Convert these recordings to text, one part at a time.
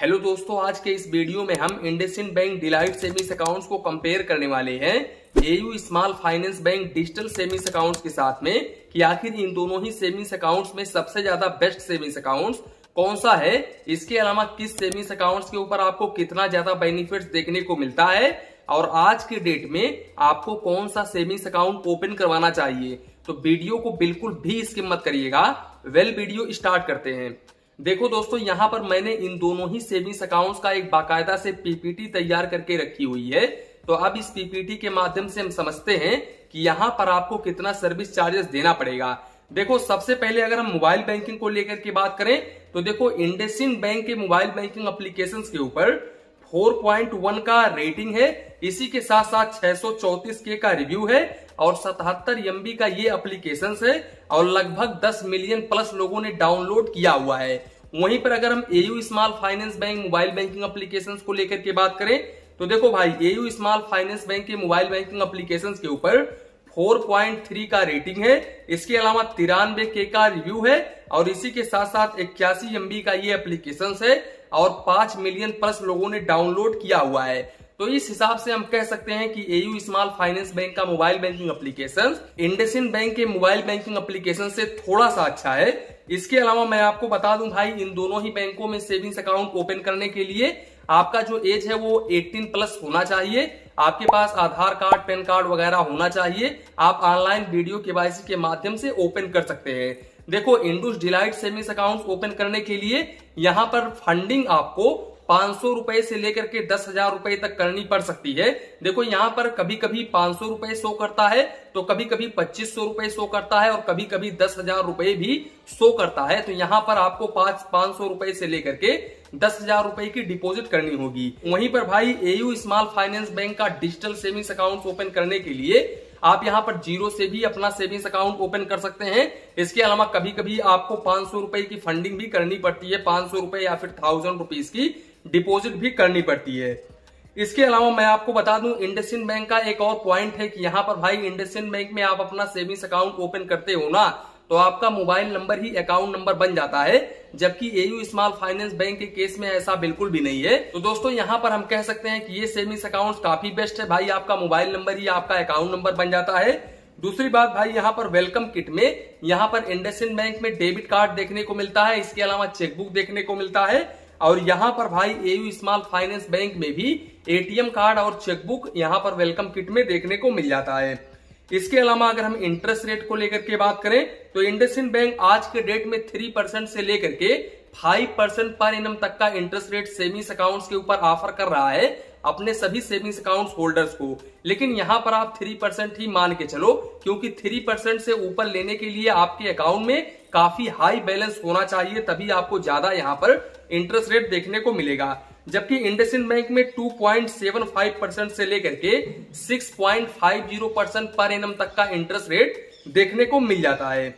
Hello दोस्तों, आज के इस वीडियो में हम IndusInd bank delight savings accounts को कंपेयर करने वाले हैं AU small finance bank digital savings accounts के साथ में कि आखिर इन दोनों ही सेविंग्स अकाउंट्स में सबसे ज्यादा बेस्ट सेविंग्स अकाउंट्स कौन सा है। इसके अलावा किस सेविंग्स अकाउंट्स के ऊपर आपको कितना ज्यादा बेनिफिट्स देखने को मिलता है और आज के डेट में आपको कौन सा सेविंग्स अकाउंट ओपन करवाना चाहिए। तो वीडियो को बिल्कुल भी स्किप मत करिएगा। वीडियो स्टार्ट करते हैं। देखो दोस्तों, यहां पर मैंने इन दोनों ही सेविंग्स अकाउंट्स का एक बाकायदा से पीपीटी तैयार करके रखी हुई है। तो अब इस पीपीटी के माध्यम से हम समझते हैं कि यहां पर आपको कितना सर्विस चार्जेस देना पड़ेगा। देखो, सबसे पहले अगर हम मोबाइल बैंकिंग को लेकर के बात करें तो देखो, इंडसइंड बैंक के मोबाइल बैंकिंग एप्लीकेशंस के ऊपर 4.1 का रेटिंग है। इसी के साथ साथ 634K का रिव्यू है और 77 MB का ये एप्लीकेशन है और लगभग 10 मिलियन प्लस लोगों ने डाउनलोड किया हुआ है। वहीं पर अगर हम AU small finance bank mobile banking applications को लेकर के बात करें तो देखो भाई, एयू स्मॉल फाइनेंस बैंक के मोबाइल बैंकिंग एप्लीकेशंस के ऊपर 4.3 का रेटिंग है। इसके अलावा 93K का रिव्यू है और इसी के साथ साथ 81 MB का ये एप्लीकेशन है और 5 मिलियन प्लस लोगों ने डाउनलोड किया हुआ है। तो इस हिसाब से हम कह सकते हैं कि एयू स्मॉल फाइनेंस बैंक का mobile banking application IndusInd bank के मोबाइल बैंकिंग एप्लीकेशन से थोड़ा सा अच्छा है। इसके अलावा मैं आपको बता दूं भाई, इन दोनों ही बैंकों में सेविंग्स अकाउंट ओपन करने के लिए आपका जो एज है वो 18 प्लस होना चाहिए। आपके पास आधार कार्ड, पैन कार्ड वगैरह होना चाहिए। आप ऑनलाइन वीडियो केवाईसी के माध्यम से ओपन कर सकते हैं। देखो, Indus delight savings account open करने के लिए यहाँ पर फंडिंग आपको 500 रुपए से लेकर के 10,000 रुपए तक करनी पड़ सकती है। देखो, यहाँ पर कभी कभी 500 रुपए शो करता है तो कभी कभी 2500 रुपए शो करता है और कभी कभी 10,000 रुपए भी शो करता है। तो यहाँ पर आपको 500 रुपए से लेकर के 10,000 रुपए की डिपॉजिट करनी होगी। वहीं पर भाई, एयू स्मॉल फाइनेंस बैंक का डिजिटल सेविंग्स अकाउंट ओपन करने के लिए आप यहाँ पर जीरो से भी अपना सेविंग्स अकाउंट ओपन कर सकते हैं। इसके अलावा कभी कभी आपको 500 रुपए की फंडिंग भी करनी पड़ती है, 500 रुपए या फिर 1000 रुपीज की डिपॉजिट भी करनी पड़ती है। इसके अलावा मैं आपको बता दूं, इंडसइंड बैंक का एक और पॉइंट है कि यहाँ पर भाई, इंडसइंड बैंक में आप अपना सेविंग्स अकाउंट ओपन करते हो ना तो आपका मोबाइल नंबर ही अकाउंट नंबर बन जाता है, जबकि एयू स्मॉल फाइनेंस बैंक के केस में ऐसा बिल्कुल भी नहीं है। तो दोस्तों, यहाँ पर हम कह सकते हैं कि ये सेविंग्स अकाउंट काफी बेस्ट है भाई। आपका मोबाइल नंबर ही आपका अकाउंट नंबर बन जाता है। दूसरी बात भाई, यहाँ पर वेलकम किट में यहाँ पर इंडसइंड बैंक में डेबिट कार्ड देखने को मिलता है। इसके अलावा चेकबुक देखने को मिलता है और यहाँ पर भाई, एयू स्मॉल फाइनेंस बैंक में भी एटीएम कार्ड और चेकबुक यहाँ पर वेलकम किट में देखने को मिल जाता है। इसके अलावा अगर हम इंटरेस्ट रेट को लेकर के बात करें तो इंडसइंड बैंक आज के डेट में 3% से लेकर के 5% पर एनम तक का इंटरेस्ट रेट सेविंग्स अकाउंट्स के ऊपर ऑफर कर रहा है अपने सभी सेविंग्स अकाउंट्स होल्डर्स को। लेकिन यहाँ पर आप 3% ही मान के चलो, क्योंकि 3% से ऊपर लेने के लिए आपके अकाउंट में काफी हाई बैलेंस होना चाहिए, तभी आपको ज्यादा यहाँ पर इंटरेस्ट रेट देखने को मिलेगा। जबकि इंडसइंड बैंक में 2.75% से लेकर के 6.50% पर एनम तक का इंटरेस्ट रेट देखने को मिल जाता है।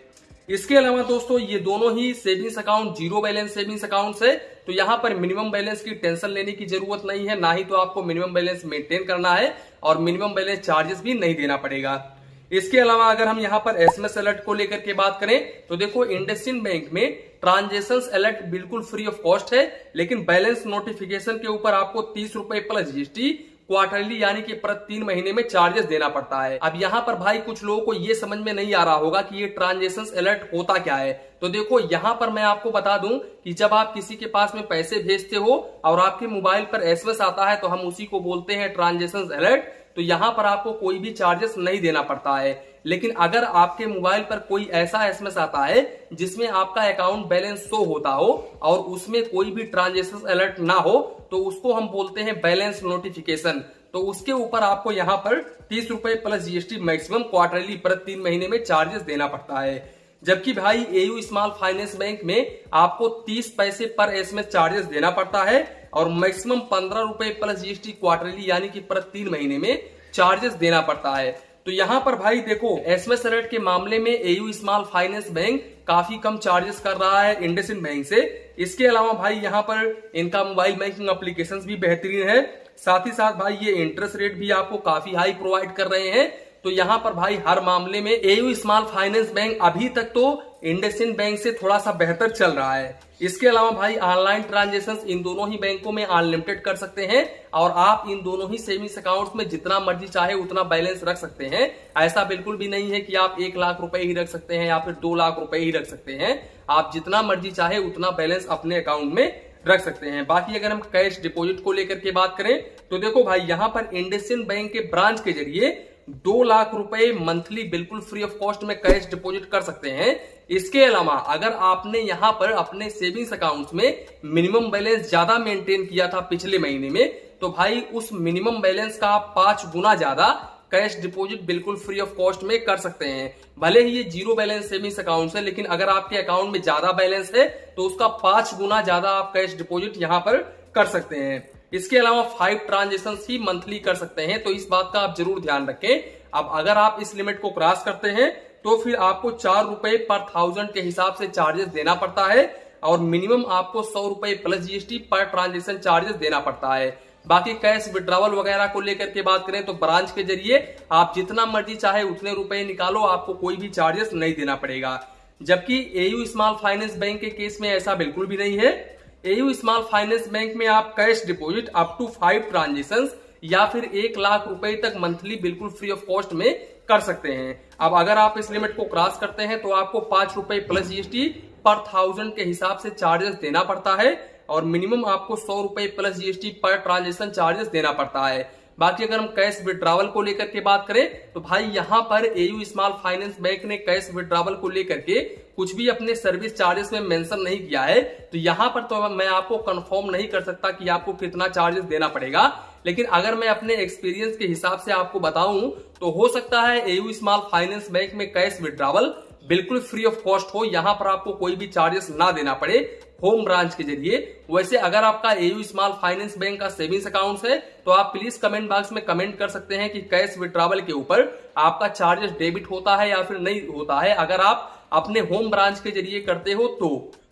इसके अलावा दोस्तों, ये दोनों ही savings account zero balance savings accounts है। तो यहाँ पर मिनिमम बैलेंस की टेंशन लेने की जरूरत नहीं है, ना ही तो आपको मिनिमम बैलेंस मेंटेन करना है और मिनिमम बैलेंस चार्जेस भी नहीं देना पड़ेगा। इसके अलावा अगर हम यहाँ पर एसएमएस अलर्ट को लेकर के बात करें तो देखो, इंडसइंड बैंक में ट्रांजेक्शंस अलर्ट बिल्कुल फ्री ऑफ कॉस्ट है, लेकिन बैलेंस नोटिफिकेशन के ऊपर आपको 30 रुपए प्लस जीएसटी क्वार्टरली यानी कि प्रति 3 महीने में चार्जेस देना पड़ता है। अब यहाँ पर भाई, कुछ लोगों को ये समझ में नहीं आ रहा होगा कि ये ट्रांजेक्शंस अलर्ट होता क्या है। तो देखो, यहाँ पर मैं आपको बता दूं कि जब आप किसी के पास में पैसे भेजते हो और आपके मोबाइल पर एसएमएस आता है तो हम उसी को बोलते हैं ट्रांजेक्शंस अलर्ट। तो यहाँ पर आपको कोई भी चार्जेस नहीं देना पड़ता है। लेकिन अगर आपके मोबाइल पर कोई ऐसा एसएमएस आता है जिसमें आपका अकाउंट बैलेंस शो होता हो और उसमें कोई भी ट्रांजेक्शन अलर्ट ना हो तो उसको हम बोलते हैं बैलेंस नोटिफिकेशन। तो उसके ऊपर आपको यहाँ पर 30 रुपए प्लस जीएसटी मैक्सिमम क्वार्टरली प्रति 3 महीने में चार्जेस देना पड़ता है। जबकि भाई, एयू स्मॉल फाइनेंस बैंक में आपको 30 पैसे पर एसएमएस चार्जेस देना पड़ता है और मैक्सिमम 15 रुपए प्लस जीएसटी क्वार्टरली यानी कि प्रति 3 महीने में चार्जेस देना पड़ता है। तो यहाँ पर भाई देखो, एसएमएस अलर्ट के मामले में एयू स्मॉल फाइनेंस बैंक काफी कम चार्जेस कर रहा है इंडसइंड बैंक से। इसके अलावा भाई, यहाँ पर इनका मोबाइल बैंकिंग एप्लीकेशंस भी बेहतरीन है। साथ ही साथ भाई, ये इंटरेस्ट रेट भी आपको काफी हाई प्रोवाइड कर रहे हैं। तो यहाँ पर भाई, हर मामले में एयू स्मॉल फाइनेंस बैंक अभी तक तो इंडसइंड बैंक से थोड़ा सा बेहतर चल रहा है। इसके अलावा भाई ऑनलाइन ट्रांजेक्शन इन दोनों ही बैंकों में अनलिमिटेड कर सकते हैं और आप इन दोनों ही सेविंग्स अकाउंट्स में जितना मर्जी चाहे उतना बैलेंस रख सकते हैं। ऐसा बिल्कुल भी नहीं है कि आप 1 लाख रुपए ही रख सकते हैं या फिर 2 लाख रुपए ही रख सकते हैं। आप जितना मर्जी चाहे उतना बैलेंस अपने अकाउंट में रख सकते हैं। बाकी अगर हम कैश डिपॉजिट को लेकर के बात करें तो देखो भाई यहाँ पर इंडसइंड बैंक के ब्रांच के जरिए 2 लाख रुपए मंथली बिल्कुल फ्री ऑफ कॉस्ट में कैश डिपॉजिट कर सकते हैं। इसके अलावा अगर आपने यहाँ पर अपने सेविंग्स अकाउंट्स में मिनिमम बैलेंस ज्यादा मेंटेन किया था पिछले महीने में, तो भाई उस मिनिमम बैलेंस का आप 5 गुना ज्यादा कैश डिपॉजिट बिल्कुल फ्री ऑफ कॉस्ट में कर सकते हैं। भले ही ये 0 बैलेंस सेविंग्स अकाउंट है, लेकिन अगर आपके अकाउंट में ज्यादा बैलेंस है तो उसका 5 गुना ज्यादा आप कैश डिपॉजिट यहाँ पर कर सकते हैं। इसके अलावा 5 ट्रांजेक्शन ही मंथली कर सकते हैं, तो इस बात का आप जरूर ध्यान रखें। अब अगर आप इस लिमिट को क्रॉस करते हैं तो फिर आपको 4 रुपए पर 1000 के हिसाब से चार्जेस देना पड़ता है और मिनिमम आपको 100 रुपए plus GST per transaction charges देना पड़ता है। बाकी कैश विड्रॉवल वगैरह को लेकर के बात करें तो ब्रांच के जरिए आप जितना मर्जी चाहे उतने रुपए निकालो, आपको कोई भी चार्जेस नहीं देना पड़ेगा। जबकि एयू स्मॉल फाइनेंस बैंक के केस में ऐसा बिल्कुल भी नहीं है। एयू स्मॉल फाइनेंस बैंक में आप cash deposit up to 5 transaction या फिर 1 लाख रुपए तक मंथली बिल्कुल फ्री ऑफ कॉस्ट में कर सकते हैं। अब अगर आप इस लिमिट को क्रॉस करते हैं तो आपको 5 रुपए प्लस जीएसटी पर 1000 के हिसाब से चार्जेस देना पड़ता है और मिनिमम आपको 100 रुपए plus GST per transaction charges देना पड़ता है। बाकी अगर हम कैश विड्रॉवल को लेकर के बात करें तो भाई यहाँ पर एयू स्मॉल फाइनेंस बैंक ने कैश विड्रॉवल को लेकर के कुछ भी अपने सर्विस चार्जेस में मेंशन नहीं किया है, तो यहाँ पर तो मैं आपको कंफर्म नहीं कर सकता कि आपको कितना चार्जेस देना पड़ेगा। लेकिन अगर मैं अपने एक्सपीरियंस के हिसाब से आपको बताऊं तो हो सकता है एयू स्मॉल फाइनेंस बैंक में कैश विड्रॉवल बिल्कुल फ्री ऑफ कॉस्ट हो, यहाँ पर आपको कोई भी चार्जेस ना देना पड़े होम ब्रांच के जरिए। वैसे अगर आपका एयू स्मॉल फाइनेंस बैंक का सेविंग्स अकाउंट है तो आप प्लीज कमेंट बॉक्स में कमेंट कर सकते हैं कि कैश विड्रॉवल के ऊपर आपका चार्जेस डेबिट होता है या फिर नहीं होता है, अगर आप अपने होम ब्रांच के जरिए करते हो तो।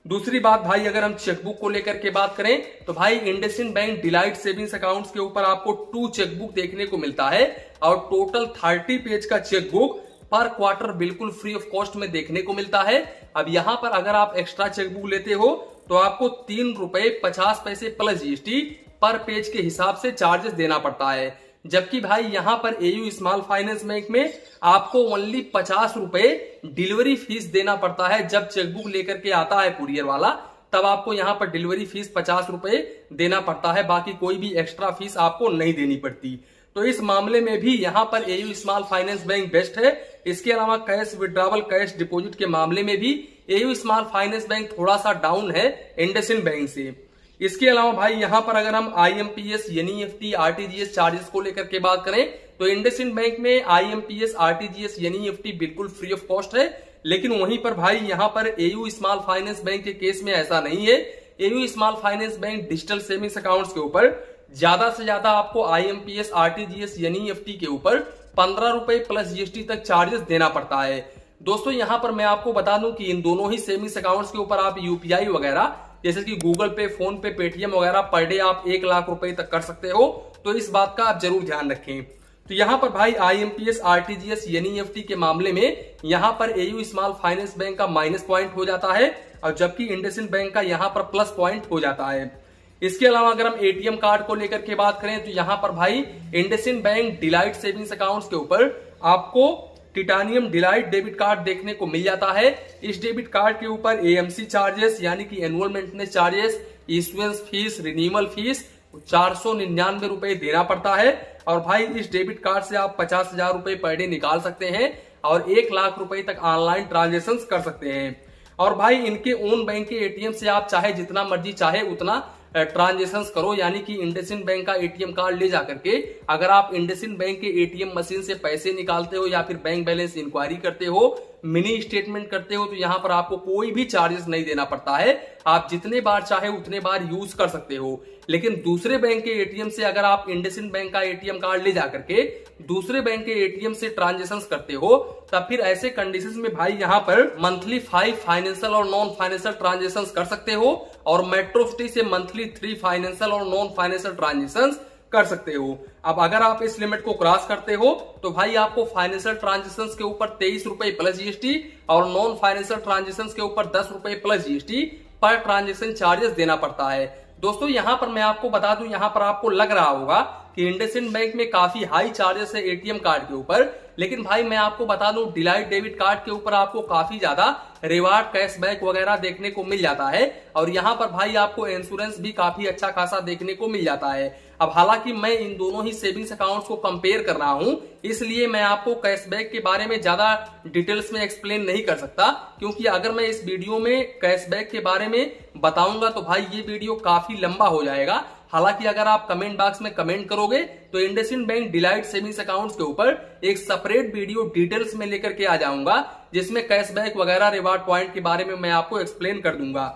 दूसरी बात भाई, अगर हम चेकबुक को लेकर के बात करें तो भाई IndusInd bank delight savings accounts के ऊपर आपको 2 चेकबुक देखने को मिलता है और टोटल 30 पेज का चेकबुक पर क्वार्टर बिल्कुल फ्री ऑफ कॉस्ट में देखने को मिलता है। अब यहाँ पर अगर आप एक्स्ट्रा चेकबुक लेते हो तो आपको 3 रुपए 50 पैसे प्लस जीएसटी पर पेज के हिसाब से चार्जेस देना पड़ता है। जबकि भाई यहाँ पर एयू स्मॉल फाइनेंस बैंक में आपको ओनली 50 रुपए डिलीवरी फीस देना पड़ता है। जब चेकबुक लेकर के आता है कुरियर वाला तब आपको यहाँ पर डिलीवरी फीस 50 रुपए देना पड़ता है, बाकी कोई भी एक्स्ट्रा फीस आपको नहीं देनी पड़ती। तो इस मामले में भी यहाँ पर AU small finance bank best है। इसके अलावा कैश विड्रॉवल कैश डिपॉजिट के मामले में भी एयू स्मॉल फाइनेंस बैंक थोड़ा सा डाउन है इंडसइंड बैंक से। इसके अलावा भाई यहाँ पर अगर हम आईएमपीएस, एनईएफटी, आरटीजीएस चार्जेस को लेकर के बात करें तो इंडसइंड बैंक में आईएमपीएस, आरटीजीएस, एनईएफटी बिल्कुल फ्री ऑफ कॉस्ट है। लेकिन वहीं पर भाई यहाँ पर एयू स्मॉल फाइनेंस बैंक के केस में ऐसा नहीं है। AU small finance bank digital savings accounts के ऊपर ज्यादा से ज्यादा आपको आईएमपीएस, आरटीजीएस, एनईएफटी के ऊपर 15 रुपए प्लस जीएसटी तक चार्जेस देना पड़ता है। दोस्तों यहाँ पर मैं आपको बता दूं कि इन दोनों ही सेविंग्स अकाउंट्स के ऊपर आप यूपीआई वगैरह जैसे कि गूगल पे, फोन पे, पेटीएम वगैरह पर डे आप 1 लाख रुपए तक कर सकते हो, तो इस बात का आप जरूर ध्यान रखें। तो यहाँ पर भाई आईएमपीएस, आरटीजीएस, एनईएफटी के मामले में यहाँ पर एयू स्मॉल फाइनेंस बैंक का माइनस पॉइंट हो जाता है और जबकि इंडसइंड बैंक का यहाँ पर प्लस पॉइंट हो जाता है। इसके अलावा अगर हम एटीएम कार्ड को लेकर के बात करें तो यहाँ पर भाई IndusInd bank delight savings accounts के ऊपर आपको टिटानियम डिलाइट डेबिट कार्ड देखने को मिल जाता है। इस डेबिट कार्ड के ऊपर एएमसी चार्जेस यानी कि annual maintenance charges, issuance fees, renewal fees 499 रुपए देना पड़ता है। और भाई इस डेबिट कार्ड से आप 50,000 रुपए पर डे निकाल सकते हैं और 1 लाख रुपए तक ऑनलाइन ट्रांजेक्शन कर सकते हैं। और भाई इनके ओन बैंक के एटीएम से आप चाहे जितना मर्जी चाहे उतना ट्रांजेक्शन करो, यानी कि इंडसइंड बैंक का एटीएम कार्ड ले जाकर के अगर आप इंडसइंड बैंक के एटीएम मशीन से पैसे निकालते हो या फिर बैंक बैलेंस इंक्वायरी करते हो, मिनी स्टेटमेंट करते हो, तो यहाँ पर आपको कोई भी चार्जेस नहीं देना पड़ता है। आप जितने बार चाहे उतने बार यूज कर सकते हो। लेकिन दूसरे बैंक के एटीएम से अगर आप इंडसइंड बैंक का एटीएम कार्ड ले जाकर के दूसरे बैंक के एटीएम से ट्रांजेक्शन करते हो तब फिर ऐसे कंडीशंस में भाई यहाँ पर मंथली 5 फाइनेंशियल और नॉन फाइनेंशियल ट्रांजेक्शन कर सकते हो और मेट्रो सिटी से मंथली 3 फाइनेंशियल और नॉन फाइनेंशियल ट्रांजेक्शन कर सकते हो। अब अगर आप इस लिमिट को क्रॉस करते हो तो भाई आपको फाइनेंशियल ट्रांजेक्शन के ऊपर 23 रुपए प्लस जीएसटी और नॉन फाइनेंशियल ट्रांजेक्शन के ऊपर 10 रुपए plus GST per transaction charges देना पड़ता है। दोस्तों यहां पर मैं आपको बता दूं, यहां पर आपको लग रहा होगा कि इंडसइंड बैंक में काफी हाई चार्जेस है एटीएम कार्ड के ऊपर, लेकिन भाई मैं आपको बता दूं डिलाइट डेबिट कार्ड के ऊपर आपको काफी ज्यादा रिवार्ड कैशबैक वगैरह देखने को मिल जाता है और यहाँ पर भाई आपको इंश्योरेंस भी काफी अच्छा खासा देखने को मिल जाता है। अब हालांकि मैं इन दोनों ही सेविंग्स अकाउंट्स को कंपेयर कर रहा हूं, इसलिए मैं आपको कैशबैक के बारे में ज्यादा डिटेल्स में एक्सप्लेन नहीं कर सकता, क्योंकि अगर मैं इस वीडियो में कैशबैक के बारे में बताऊंगा तो भाई ये वीडियो काफी लंबा हो जाएगा। हालांकि अगर आप कमेंट बॉक्स में कमेंट करोगे तो IndusInd bank delight savings accounts के ऊपर एक सेपरेट वीडियो डिटेल्स में लेकर के आ जाऊंगा, जिसमें कैशबैक वगैरह रिवार्ड पॉइंट के बारे में मैं आपको एक्सप्लेन कर दूंगा।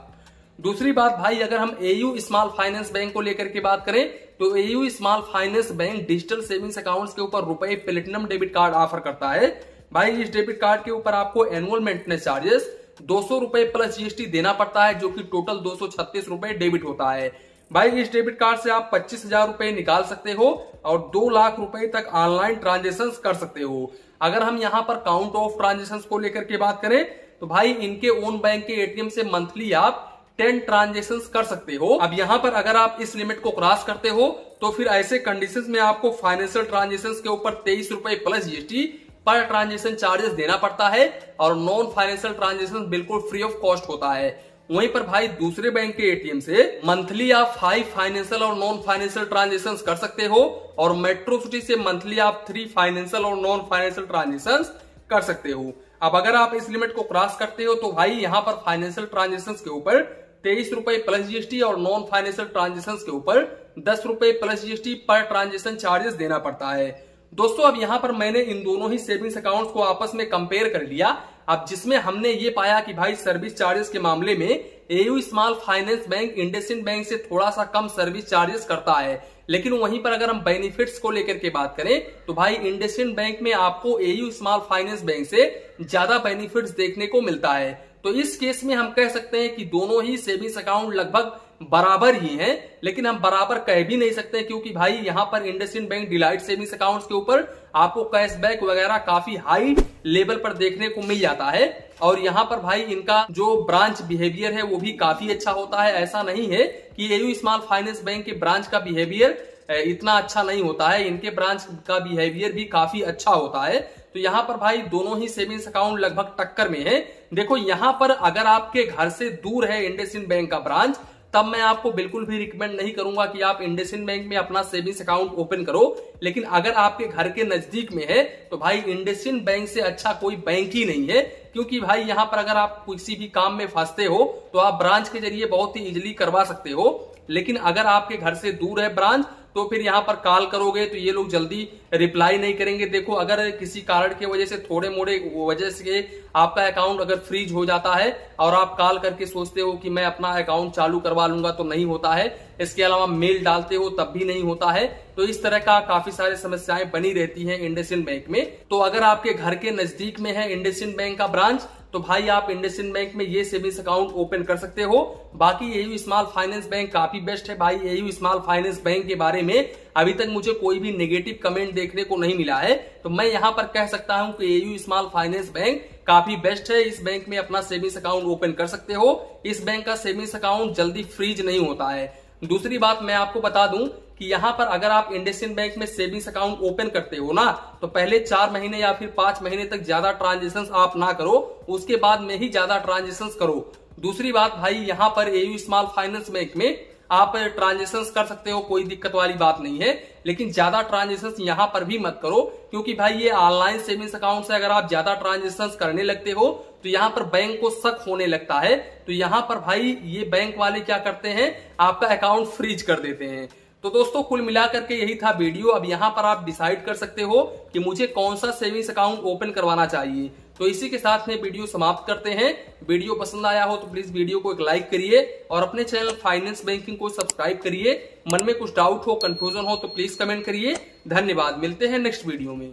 दूसरी बात भाई, अगर हम एयू स्मॉल फाइनेंस बैंक को लेकर के बात करें तो AU small finance bank digital savings accounts के ऊपर रुपए प्लेटिनम डेबिट कार्ड ऑफर करता है। भाई इस डेबिट कार्ड के ऊपर आपको एनुअल मेंटेनेंस चार्जेस 200 रुपए प्लस जीएसटी देना पड़ता है, जो कि टोटल 236 रुपए डेबिट होता है। भाई इस डेबिट कार्ड से आप 25,000 रुपए निकाल सकते हो और 2 लाख रुपए तक ऑनलाइन ट्रांजेक्शन कर सकते हो। अगर हम यहाँ पर काउंट ऑफ ट्रांजेक्शन को लेकर के बात करें तो भाई इनके ओन बैंक के एटीएम से मंथली आप 10 ट्रांजेक्शन कर सकते हो। अब यहाँ पर अगर आप इस लिमिट को क्रॉस करते हो तो फिर ऐसे कंडीशंस में आपको फाइनेंशियल ट्रांजेक्शन के ऊपर 23 रुपए plus GST per transaction charges देना पड़ता है और नॉन फाइनेंशियल ट्रांजेक्शन बिल्कुल फ्री ऑफ कॉस्ट होता है। वहीं पर भाई दूसरे बैंक के एटीएम से मंथली आप 5 फाइनेंशियल और नॉन फाइनेंशियल ट्रांजेक्शन कर सकते हो और मेट्रो सिटी से मंथली आप 3 फाइनेंशियल और नॉन फाइनेंशियल ट्रांजेक्शन कर सकते हो। अब अगर आप इस लिमिट को क्रॉस करते हो तो भाई यहाँ पर फाइनेंशियल ट्रांजेक्शन के ऊपर 23 रुपए प्लस जीएसटी और नॉन फाइनेंशियल ट्रांजेक्शन के ऊपर 10 रुपए plus GST per transaction charges देना पड़ता है। दोस्तों अब यहाँ पर मैंने इन दोनों ही सेविंग्स अकाउंट्स को आपस में कंपेयर कर लिया, अब जिसमें हमने ये पाया कि भाई सर्विस चार्जेस के मामले में AU small finance bank IndusInd bank से थोड़ा सा कम सर्विस चार्जेस करता है, लेकिन वहीं पर अगर हम बेनिफिट्स को लेकर के बात करें तो भाई इंडसइंड बैंक में आपको एयू स्मॉल फाइनेंस बैंक से ज्यादा बेनिफिट्स देखने को मिलता है। तो इस केस में हम कह सकते हैं कि दोनों ही सेविंग्स अकाउंट लगभग बराबर ही हैं, लेकिन हम बराबर कह भी नहीं सकते क्योंकि भाई यहाँ पर IndusInd bank delight savings accounts के ऊपर आपको कैशबैक वगैरह काफी हाई लेवल पर देखने को मिल जाता है और यहाँ पर भाई इनका जो ब्रांच बिहेवियर है वो भी काफी अच्छा होता है। ऐसा नहीं है कि एयू स्मॉल फाइनेंस बैंक के ब्रांच का बिहेवियर इतना अच्छा नहीं होता है, इनके ब्रांच का बिहेवियर भी काफी अच्छा होता है। तो यहाँ पर भाई दोनों ही सेविंग्स अकाउंट लगभग टक्कर में है। देखो यहाँ पर अगर आपके घर से दूर है इंडसइंड बैंक का ब्रांच, तब मैं आपको बिल्कुल भी रिकमेंड नहीं करूंगा कि आप इंडसइंड बैंक में अपना सेविंग्स अकाउंट ओपन करो, लेकिन अगर आपके घर के नजदीक में है तो भाई इंडसइंड बैंक से अच्छा कोई बैंक ही नहीं है, क्योंकि भाई यहाँ पर अगर आप किसी भी काम में फंसते हो तो आप ब्रांच के जरिए बहुत ही इजीली करवा सकते हो, लेकिन अगर आपके घर से दूर है ब्रांच तो फिर यहाँ पर कॉल करोगे तो ये लोग जल्दी रिप्लाई नहीं करेंगे। देखो अगर किसी कारण की वजह से थोड़े मोड़े वजह से आपका अकाउंट अगर फ्रीज हो जाता है और आप कॉल करके सोचते हो कि मैं अपना अकाउंट चालू करवा लूंगा तो नहीं होता है, इसके अलावा मेल डालते हो तब भी नहीं होता है। तो इस तरह का काफी सारी समस्याएं बनी रहती हैं इंडसइंड बैंक में। तो अगर आपके घर के नजदीक में है इंडसइंड बैंक का ब्रांच तो भाई आप इंडसइंड बैंक में ये सेविंग्स अकाउंट ओपन कर सकते हो। बाकी एयू स्मॉल फाइनेंस बैंक काफी बेस्ट है। भाई एयू स्मॉल फाइनेंस बैंक के बारे में अभी तक मुझे कोई भी नेगेटिव कमेंट देखने को नहीं मिला है, तो मैं यहाँ पर कह सकता हूँ कि एयू स्मॉल फाइनेंस बैंक काफी बेस्ट है। इस बैंक में अपना सेविंग्स अकाउंट ओपन कर सकते हो। इस बैंक का सेविंग्स अकाउंट जल्दी फ्रीज नहीं होता है। दूसरी बात मैं आपको बता दूं कि यहाँ पर अगर आप इंडसइंड बैंक में सेविंग्स अकाउंट ओपन करते हो ना तो पहले 4 महीने या फिर 5 महीने तक ज्यादा ट्रांजेक्शन आप ना करो, उसके बाद में ही ज्यादा ट्रांजेक्शन करो। दूसरी बात भाई यहाँ पर एयू स्मॉल फाइनेंस बैंक में आप ट्रांजेक्शन कर सकते हो, कोई दिक्कत वाली बात नहीं है, लेकिन ज्यादा ट्रांजेक्शन यहाँ पर भी मत करो, क्योंकि भाई ये ऑनलाइन सेविंग्स अकाउंट से अगर आप ज्यादा ट्रांजेक्शन करने लगते हो तो यहाँ पर बैंक को शक होने लगता है। तो यहाँ पर भाई ये बैंक वाले क्या करते हैं, आपका अकाउंट फ्रीज कर देते हैं। तो दोस्तों कुल मिलाकर के यही था वीडियो। अब यहाँ पर आप डिसाइड कर सकते हो कि मुझे कौन सा सेविंग्स अकाउंट ओपन करवाना चाहिए। तो इसी के साथ में वीडियो समाप्त करते हैं। वीडियो पसंद आया हो तो प्लीज वीडियो को एक लाइक करिए और अपने चैनल फाइनेंस बैंकिंग को सब्सक्राइब करिए। मन में कुछ डाउट हो, कंफ्यूजन हो तो प्लीज कमेंट करिए। धन्यवाद, मिलते हैं नेक्स्ट वीडियो में।